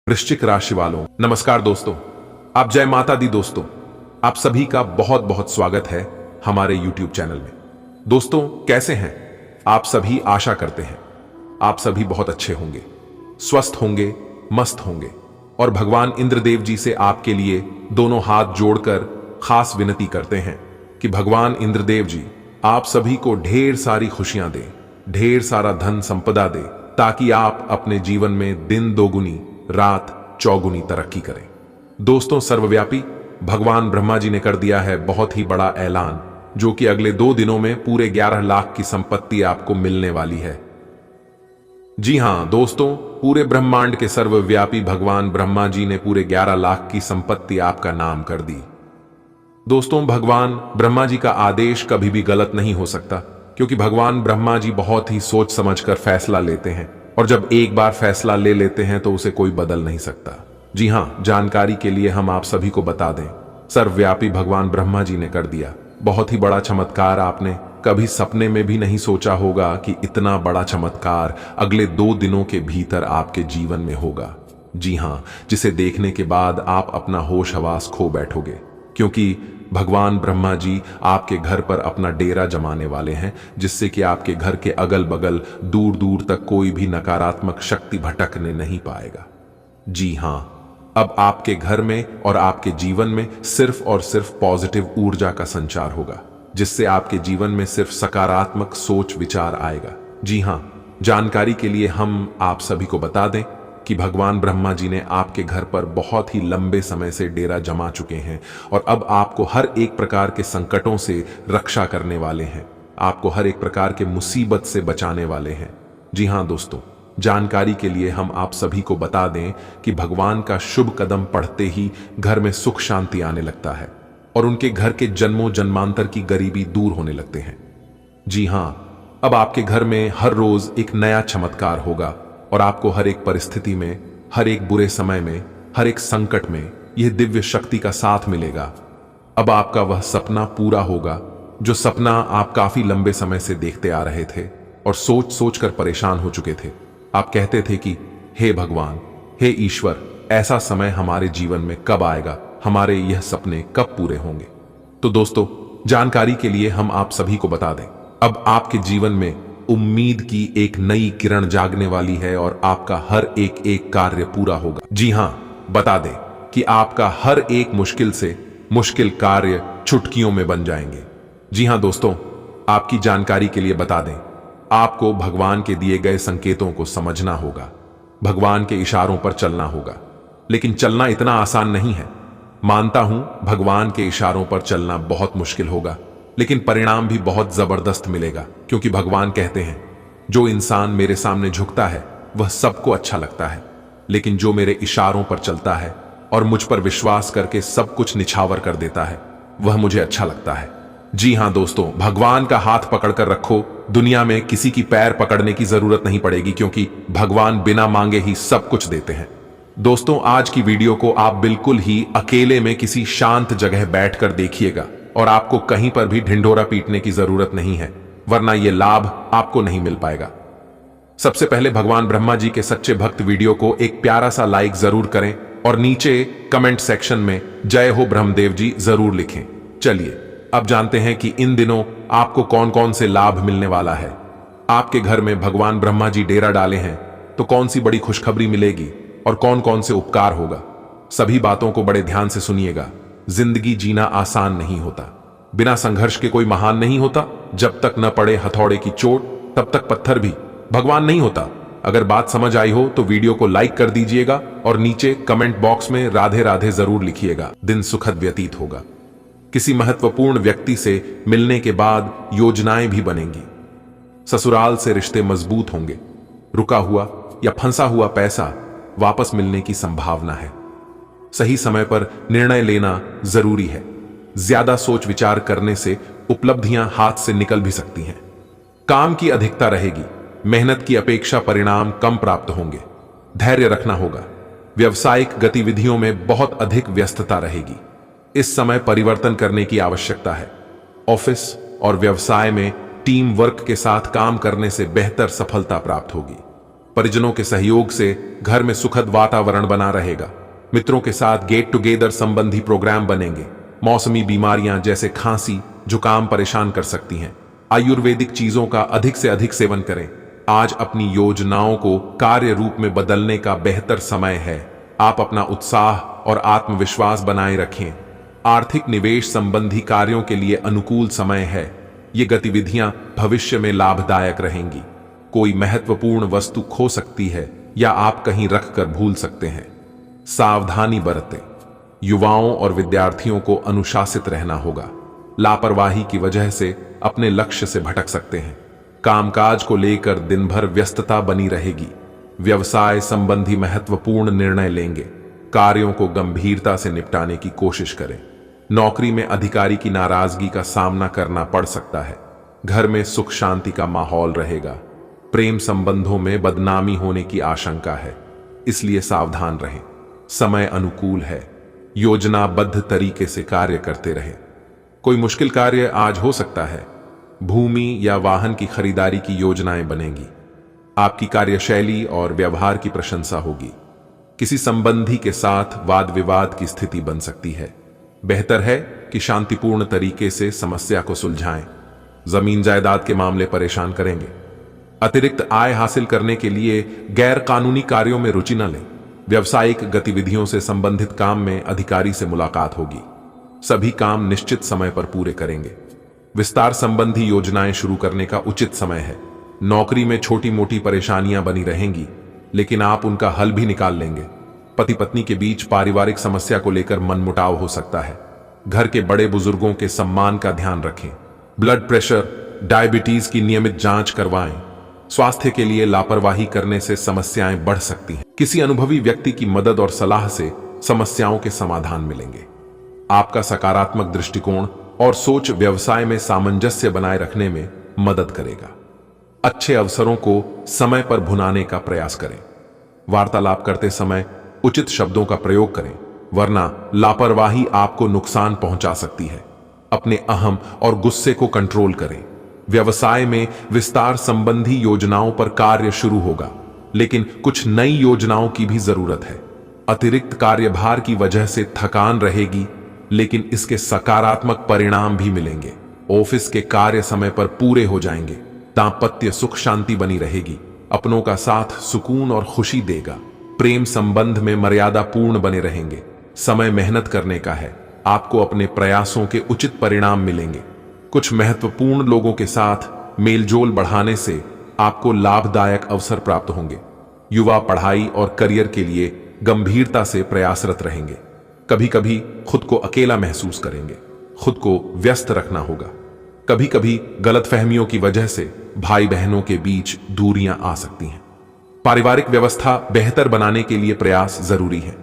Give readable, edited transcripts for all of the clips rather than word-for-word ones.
वृश्चिक राशि वालों, नमस्कार दोस्तों। आप जय माता दी दोस्तों। आप सभी का बहुत बहुत स्वागत है हमारे YouTube चैनल में। दोस्तों कैसे हैं आप सभी? आशा करते हैं आप सभी बहुत अच्छे होंगे, स्वस्थ होंगे, मस्त होंगे और भगवान इंद्रदेव जी से आपके लिए दोनों हाथ जोड़कर खास विनती करते हैं कि भगवान इंद्रदेव जी आप सभी को ढेर सारी खुशियां दें, ढेर सारा धन संपदा दे, ताकि आप अपने जीवन में दिन दोगुनी रात चौगुनी तरक्की करें। दोस्तों सर्वव्यापी भगवान ब्रह्मा जी ने कर दिया है बहुत ही बड़ा ऐलान, जो कि अगले 2 दिनों में पूरे 11 लाख की संपत्ति आपको मिलने वाली है। जी हां दोस्तों, पूरे ब्रह्मांड के सर्वव्यापी भगवान ब्रह्मा जी ने पूरे 11 लाख की संपत्ति आपका नाम कर दी। दोस्तों भगवान ब्रह्मा जी का आदेश कभी भी गलत नहीं हो सकता, क्योंकि भगवान ब्रह्मा जी बहुत ही सोच समझकर फैसला लेते हैं और जब एक बार फैसला ले लेते हैं तो उसे कोई बदल नहीं सकता। जी हां, जानकारी के लिए हम आप सभी को बता दें, सर्वव्यापी भगवान ब्रह्मा जी ने कर दिया बहुत ही बड़ा चमत्कार। आपने कभी सपने में भी नहीं सोचा होगा कि इतना बड़ा चमत्कार अगले 2 दिनों के भीतर आपके जीवन में होगा। जी हां, जिसे देखने के बाद आप अपना होश हवास खो बैठोगे, क्योंकि भगवान ब्रह्मा जी आपके घर पर अपना डेरा जमाने वाले हैं, जिससे कि आपके घर के अगल बगल दूर दूर तक कोई भी नकारात्मक शक्ति भटकने नहीं पाएगा। जी हां, अब आपके घर में और आपके जीवन में सिर्फ और सिर्फ पॉजिटिव ऊर्जा का संचार होगा, जिससे आपके जीवन में सिर्फ सकारात्मक सोच विचार आएगा। जी हां, जानकारी के लिए हम आप सभी को बता दें कि भगवान ब्रह्मा जी ने आपके घर पर बहुत ही लंबे समय से डेरा जमा चुके हैं और अब आपको हर एक प्रकार के संकटों से रक्षा करने वाले हैं, आपको हर एक प्रकार के मुसीबत से बचाने वाले हैं। जी हां दोस्तों, जानकारी के लिए हम आप सभी को बता दें कि भगवान का शुभ कदम पड़ते ही घर में सुख शांति आने लगता है और उनके घर के जन्मों जन्मांतर की गरीबी दूर होने लगते हैं। जी हां, अब आपके घर में हर रोज एक नया चमत्कार होगा और आपको हर एक परिस्थिति में, हर एक बुरे समय में, हर एक संकट में यह दिव्य शक्ति का साथ मिलेगा। अब आपका वह सपना पूरा होगा जो सपना आप काफी लंबे समय से देखते आ रहे थे और सोच सोच कर परेशान हो चुके थे। आप कहते थे कि हे भगवान, हे ईश्वर, ऐसा समय हमारे जीवन में कब आएगा, हमारे यह सपने कब पूरे होंगे। तो दोस्तों जानकारी के लिए हम आप सभी को बता दें, अब आपके जीवन में उम्मीद की एक नई किरण जागने वाली है और आपका हर एक कार्य पूरा होगा। जी हां, बता दें कि आपका हर एक मुश्किल से मुश्किल कार्य चुटकियों में बन जाएंगे। जी हां दोस्तों, आपकी जानकारी के लिए बता दें, आपको भगवान के दिए गए संकेतों को समझना होगा, भगवान के इशारों पर चलना होगा। लेकिन चलना इतना आसान नहीं है। मानता हूं भगवान के इशारों पर चलना बहुत मुश्किल होगा, लेकिन परिणाम भी बहुत जबरदस्त मिलेगा, क्योंकि भगवान कहते हैं जो इंसान मेरे सामने झुकता है वह सबको अच्छा लगता है, लेकिन जो मेरे इशारों पर चलता है और मुझ पर विश्वास करके सब कुछ निछावर कर देता है वह मुझे अच्छा लगता है। जी हां दोस्तों, भगवान का हाथ पकड़कर रखो, दुनिया में किसी की पैर पकड़ने की जरूरत नहीं पड़ेगी, क्योंकि भगवान बिना मांगे ही सब कुछ देते हैं। दोस्तों आज की वीडियो को आप बिल्कुल ही अकेले में किसी शांत जगह बैठकर देखिएगा और आपको कहीं पर भी ढिंढोरा पीटने की जरूरत नहीं है, वरना यह लाभ आपको नहीं मिल पाएगा। सबसे पहले भगवान ब्रह्मा जी के सच्चे भक्त वीडियो को एक प्यारा सा लाइक जरूर करें और नीचे कमेंट सेक्शन में जय हो ब्रह्मदेव जी जरूर लिखें। चलिए अब जानते हैं कि इन दिनों आपको कौन कौन से लाभ मिलने वाला है। आपके घर में भगवान ब्रह्मा जी डेरा डाले हैं तो कौन सी बड़ी खुशखबरी मिलेगी और कौन कौन से उपकार होगा, सभी बातों को बड़े ध्यान से सुनिएगा। जिंदगी जीना आसान नहीं होता, बिना संघर्ष के कोई महान नहीं होता। जब तक न पड़े हथौड़े की चोट तब तक पत्थर भी भगवान नहीं होता। अगर बात समझ आई हो तो वीडियो को लाइक कर दीजिएगा और नीचे कमेंट बॉक्स में राधे राधे जरूर लिखिएगा। दिन सुखद व्यतीत होगा। किसी महत्वपूर्ण व्यक्ति से मिलने के बाद योजनाएं भी बनेंगी। ससुराल से रिश्ते मजबूत होंगे। रुका हुआ या फंसा हुआ पैसा वापस मिलने की संभावना है। सही समय पर निर्णय लेना जरूरी है। ज्यादा सोच विचार करने से उपलब्धियां हाथ से निकल भी सकती हैं। काम की अधिकता रहेगी। मेहनत की अपेक्षा परिणाम कम प्राप्त होंगे। धैर्य रखना होगा। व्यवसायिक गतिविधियों में बहुत अधिक व्यस्तता रहेगी। इस समय परिवर्तन करने की आवश्यकता है। ऑफिस और व्यवसाय में टीम वर्क के साथ काम करने से बेहतर सफलता प्राप्त होगी। परिजनों के सहयोग से घर में सुखद वातावरण बना रहेगा। मित्रों के साथ गेट टुगेदर संबंधी प्रोग्राम बनेंगे। मौसमी बीमारियां जैसे खांसी, जुकाम परेशान कर सकती हैं। आयुर्वेदिक चीजों का अधिक से अधिक सेवन करें। आज अपनी योजनाओं को कार्य रूप में बदलने का बेहतर समय है। आप अपना उत्साह और आत्मविश्वास बनाए रखें। आर्थिक निवेश संबंधी कार्यों के लिए अनुकूल समय है। ये गतिविधियां भविष्य में लाभदायक रहेंगी। कोई महत्वपूर्ण वस्तु खो सकती है या आप कहीं रखकर भूल सकते हैं। सावधानी बरतें। युवाओं और विद्यार्थियों को अनुशासित रहना होगा। लापरवाही की वजह से अपने लक्ष्य से भटक सकते हैं। कामकाज को लेकर दिन भर व्यस्तता बनी रहेगी। व्यवसाय संबंधी महत्वपूर्ण निर्णय लेंगे। कार्यों को गंभीरता से निपटाने की कोशिश करें। नौकरी में अधिकारी की नाराजगी का सामना करना पड़ सकता है। घर में सुख शांति का माहौल रहेगा। प्रेम संबंधों में बदनामी होने की आशंका है, इसलिए सावधान रहें। समय अनुकूल है। योजनाबद्ध तरीके से कार्य करते रहें। कोई मुश्किल कार्य आज हो सकता है। भूमि या वाहन की खरीदारी की योजनाएं बनेंगी। आपकी कार्यशैली और व्यवहार की प्रशंसा होगी। किसी संबंधी के साथ वाद विवाद की स्थिति बन सकती है। बेहतर है कि शांतिपूर्ण तरीके से समस्या को सुलझाएं। जमीन जायदाद के मामले परेशान करेंगे। अतिरिक्त आय हासिल करने के लिए गैर कानूनी कार्यों में रुचि न लें। व्यावसायिक गतिविधियों से संबंधित काम में अधिकारी से मुलाकात होगी। सभी काम निश्चित समय पर पूरे करेंगे। विस्तार संबंधी योजनाएं शुरू करने का उचित समय है। नौकरी में छोटी मोटी परेशानियां बनी रहेंगी, लेकिन आप उनका हल भी निकाल लेंगे। पति पत्नी के बीच पारिवारिक समस्या को लेकर मनमुटाव हो सकता है। घर के बड़े बुजुर्गों के सम्मान का ध्यान रखें। ब्लड प्रेशर, डायबिटीज की नियमित जांच करवाएं। स्वास्थ्य के लिए लापरवाही करने से समस्याएं बढ़ सकती हैं। किसी अनुभवी व्यक्ति की मदद और सलाह से समस्याओं के समाधान मिलेंगे। आपका सकारात्मक दृष्टिकोण और सोच व्यवसाय में सामंजस्य बनाए रखने में मदद करेगा। अच्छे अवसरों को समय पर भुनाने का प्रयास करें। वार्तालाप करते समय उचित शब्दों का प्रयोग करें, वरना लापरवाही आपको नुकसान पहुंचा सकती है। अपने अहम और गुस्से को कंट्रोल करें। व्यवसाय में विस्तार संबंधी योजनाओं पर कार्य शुरू होगा, लेकिन कुछ नई योजनाओं की भी जरूरत है। अतिरिक्त कार्यभार की वजह से थकान रहेगी, लेकिन इसके सकारात्मक परिणाम भी मिलेंगे। ऑफिस के कार्य समय पर पूरे हो जाएंगे। दांपत्य सुख शांति बनी रहेगी। अपनों का साथ सुकून और खुशी देगा। प्रेम संबंध में मर्यादा पूर्ण बने रहेंगे। समय मेहनत करने का है। आपको अपने प्रयासों के उचित परिणाम मिलेंगे। कुछ महत्वपूर्ण लोगों के साथ मेलजोल बढ़ाने से आपको लाभदायक अवसर प्राप्त होंगे। युवा पढ़ाई और करियर के लिए गंभीरता से प्रयासरत रहेंगे। कभी कभी खुद को अकेला महसूस करेंगे। खुद को व्यस्त रखना होगा। कभी कभी गलतफहमियों की वजह से भाई बहनों के बीच दूरियां आ सकती हैं। पारिवारिक व्यवस्था बेहतर बनाने के लिए प्रयास जरूरी है।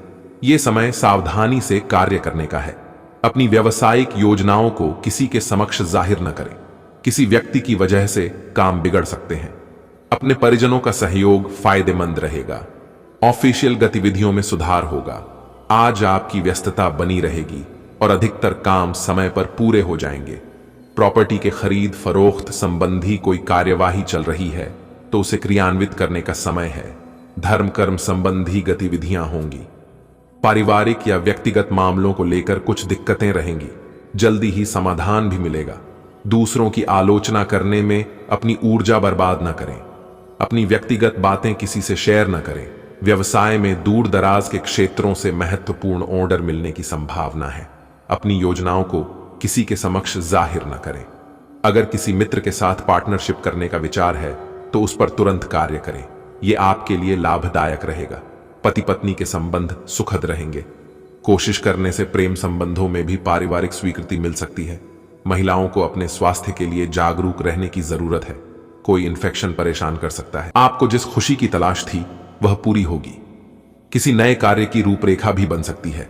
यह समय सावधानी से कार्य करने का है। अपनी व्यावसायिक योजनाओं को किसी के समक्ष जाहिर न करें। किसी व्यक्ति की वजह से काम बिगड़ सकते हैं। अपने परिजनों का सहयोग फायदेमंद रहेगा। ऑफिशियल गतिविधियों में सुधार होगा। आज आपकी व्यस्तता बनी रहेगी और अधिकतर काम समय पर पूरे हो जाएंगे। प्रॉपर्टी के खरीद फरोख्त संबंधी कोई कार्यवाही चल रही है तो उसे क्रियान्वित करने का समय है। धर्म कर्म संबंधी गतिविधियां होंगी। पारिवारिक या व्यक्तिगत मामलों को लेकर कुछ दिक्कतें रहेंगी। जल्दी ही समाधान भी मिलेगा। दूसरों की आलोचना करने में अपनी ऊर्जा बर्बाद न करें। अपनी व्यक्तिगत बातें किसी से शेयर न करें। व्यवसाय में दूर दराज के क्षेत्रों से महत्वपूर्ण ऑर्डर मिलने की संभावना है। अपनी योजनाओं को किसी के समक्ष जाहिर न करें। अगर किसी मित्र के साथ पार्टनरशिप करने का विचार है तो उस पर तुरंत कार्य करें। यह आपके लिए लाभदायक रहेगा। पति पत्नी के संबंध सुखद रहेंगे। कोशिश करने से प्रेम संबंधों में भी पारिवारिक स्वीकृति मिल सकती है। महिलाओं को अपने स्वास्थ्य के लिए जागरूक रहने की जरूरत है। कोई इन्फेक्शन परेशान कर सकता है। आपको जिस खुशी की तलाश थी वह पूरी होगी। किसी नए कार्य की रूपरेखा भी बन सकती है।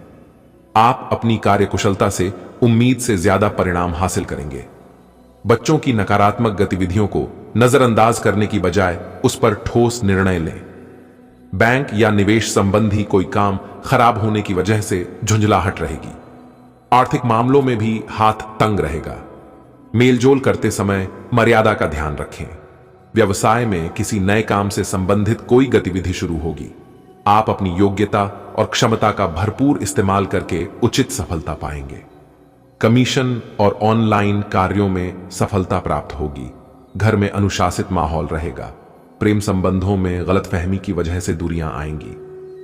आप अपनी कार्यकुशलता से उम्मीद से ज्यादा परिणाम हासिल करेंगे। बच्चों की नकारात्मक गतिविधियों को नजरअंदाज करने की बजाय उस पर ठोस निर्णय लें। बैंक या निवेश संबंधी कोई काम खराब होने की वजह से झुंझलाहट रहेगी। आर्थिक मामलों में भी हाथ तंग रहेगा। मेलजोल करते समय मर्यादा का ध्यान रखें। व्यवसाय में किसी नए काम से संबंधित कोई गतिविधि शुरू होगी। आप अपनी योग्यता और क्षमता का भरपूर इस्तेमाल करके उचित सफलता पाएंगे। कमीशन और ऑनलाइन कार्यों में सफलता प्राप्त होगी। घर में अनुशासित माहौल रहेगा। प्रेम संबंधों में गलतफहमी की वजह से दूरियां आएंगी।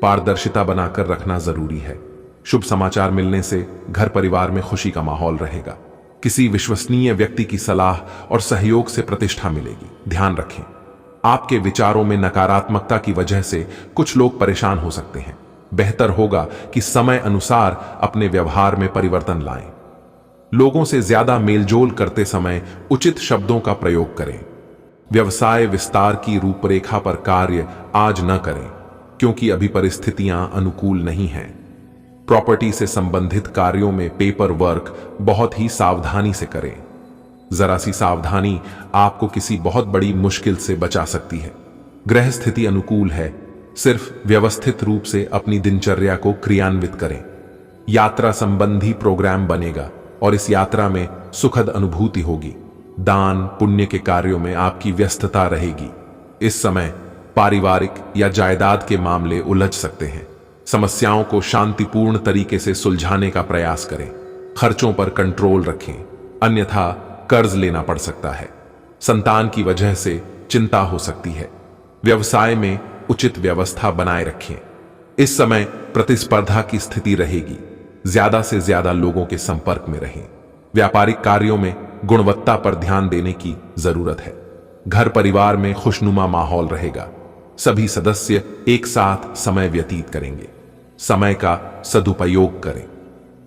पारदर्शिता बनाकर रखना जरूरी है। शुभ समाचार मिलने से घर परिवार में खुशी का माहौल रहेगा। किसी विश्वसनीय व्यक्ति की सलाह और सहयोग से प्रतिष्ठा मिलेगी। ध्यान रखें, आपके विचारों में नकारात्मकता की वजह से कुछ लोग परेशान हो सकते हैं। बेहतर होगा कि समय अनुसार अपने व्यवहार में परिवर्तन लाएं। लोगों से ज्यादा मेलजोल करते समय उचित शब्दों का प्रयोग करें। व्यवसाय विस्तार की रूपरेखा पर कार्य आज न करें, क्योंकि अभी परिस्थितियां अनुकूल नहीं हैं। प्रॉपर्टी से संबंधित कार्यों में पेपर वर्क बहुत ही सावधानी से करें। जरा सी सावधानी आपको किसी बहुत बड़ी मुश्किल से बचा सकती है। ग्रह स्थिति अनुकूल है, सिर्फ व्यवस्थित रूप से अपनी दिनचर्या को क्रियान्वित करें। यात्रा संबंधी प्रोग्राम बनेगा और इस यात्रा में सुखद अनुभूति होगी। दान पुण्य के कार्यों में आपकी व्यस्तता रहेगी। इस समय पारिवारिक या जायदाद के मामले उलझ सकते हैं। समस्याओं को शांतिपूर्ण तरीके से सुलझाने का प्रयास करें। खर्चों पर कंट्रोल रखें, अन्यथा कर्ज लेना पड़ सकता है। संतान की वजह से चिंता हो सकती है। व्यवसाय में उचित व्यवस्था बनाए रखें। इस समय प्रतिस्पर्धा की स्थिति रहेगी। ज्यादा से ज्यादा लोगों के संपर्क में रहें। व्यापारिक कार्यों में गुणवत्ता पर ध्यान देने की जरूरत है। घर परिवार में खुशनुमा माहौल रहेगा। सभी सदस्य एक साथ समय व्यतीत करेंगे। समय का सदुपयोग करें।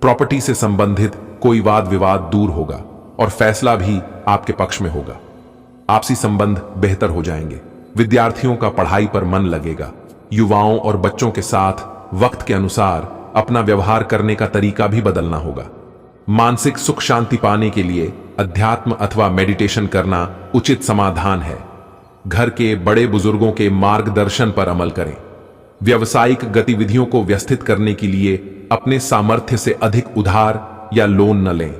प्रॉपर्टी से संबंधित कोई वाद विवाद दूर होगा और फैसला भी आपके पक्ष में होगा। आपसी संबंध बेहतर हो जाएंगे। विद्यार्थियों का पढ़ाई पर मन लगेगा। युवाओं और बच्चों के साथ वक्त के अनुसार अपना व्यवहार करने का तरीका भी बदलना होगा। मानसिक सुख शांति पाने के लिए अध्यात्म अथवा मेडिटेशन करना उचित समाधान है। घर के बड़े बुजुर्गों के मार्गदर्शन पर अमल करें। व्यावसायिक गतिविधियों को व्यवस्थित करने के लिए अपने सामर्थ्य से अधिक उधार या लोन न लें।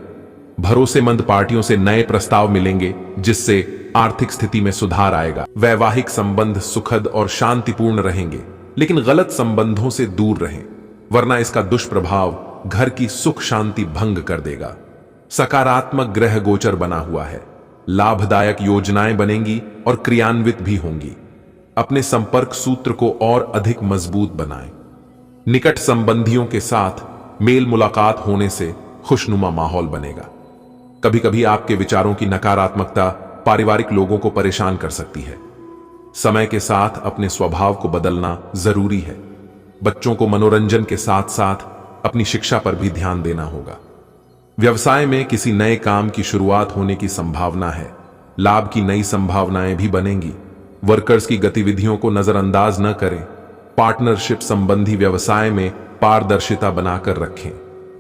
भरोसेमंद पार्टियों से नए प्रस्ताव मिलेंगे, जिससे आर्थिक स्थिति में सुधार आएगा। वैवाहिक संबंध सुखद और शांतिपूर्ण रहेंगे, लेकिन गलत संबंधों से दूर रहें, वरना इसका दुष्प्रभाव घर की सुख शांति भंग कर देगा। सकारात्मक ग्रह गोचर बना हुआ है। लाभदायक योजनाएं बनेंगी और क्रियान्वित भी होंगी। अपने संपर्क सूत्र को और अधिक मजबूत बनाएं। निकट संबंधियों के साथ मेल मुलाकात होने से खुशनुमा माहौल बनेगा। कभी कभी आपके विचारों की नकारात्मकता पारिवारिक लोगों को परेशान कर सकती है। समय के साथ अपने स्वभाव को बदलना जरूरी है। बच्चों को मनोरंजन के साथ साथ अपनी शिक्षा पर भी ध्यान देना होगा। व्यवसाय में किसी नए काम की शुरुआत होने की संभावना है। लाभ की नई संभावनाएं भी बनेंगी। वर्कर्स की गतिविधियों को नजरअंदाज न करें। पार्टनरशिप संबंधी व्यवसाय में पारदर्शिता बनाकर रखें।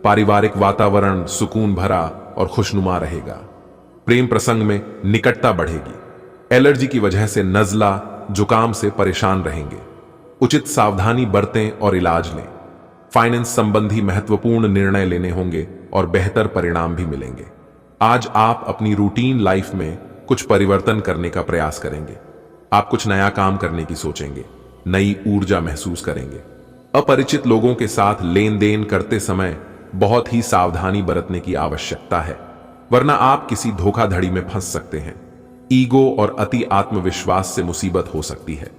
पारिवारिक वातावरण सुकून भरा और खुशनुमा रहेगा। प्रेम प्रसंग में निकटता बढ़ेगी। एलर्जी की वजह से नजला जुकाम से परेशान रहेंगे। उचित सावधानी बरतें और इलाज लें। फाइनेंस संबंधी महत्वपूर्ण निर्णय लेने होंगे और बेहतर परिणाम भी मिलेंगे। आज आप अपनी रूटीन लाइफ में कुछ परिवर्तन करने का प्रयास करेंगे। आप कुछ नया काम करने की सोचेंगे। नई ऊर्जा महसूस करेंगे। अपरिचित लोगों के साथ लेन देन करते समय बहुत ही सावधानी बरतने की आवश्यकता है, वरना आप किसी धोखाधड़ी में फंस सकते हैं। ईगो और अति आत्मविश्वास से मुसीबत हो सकती है।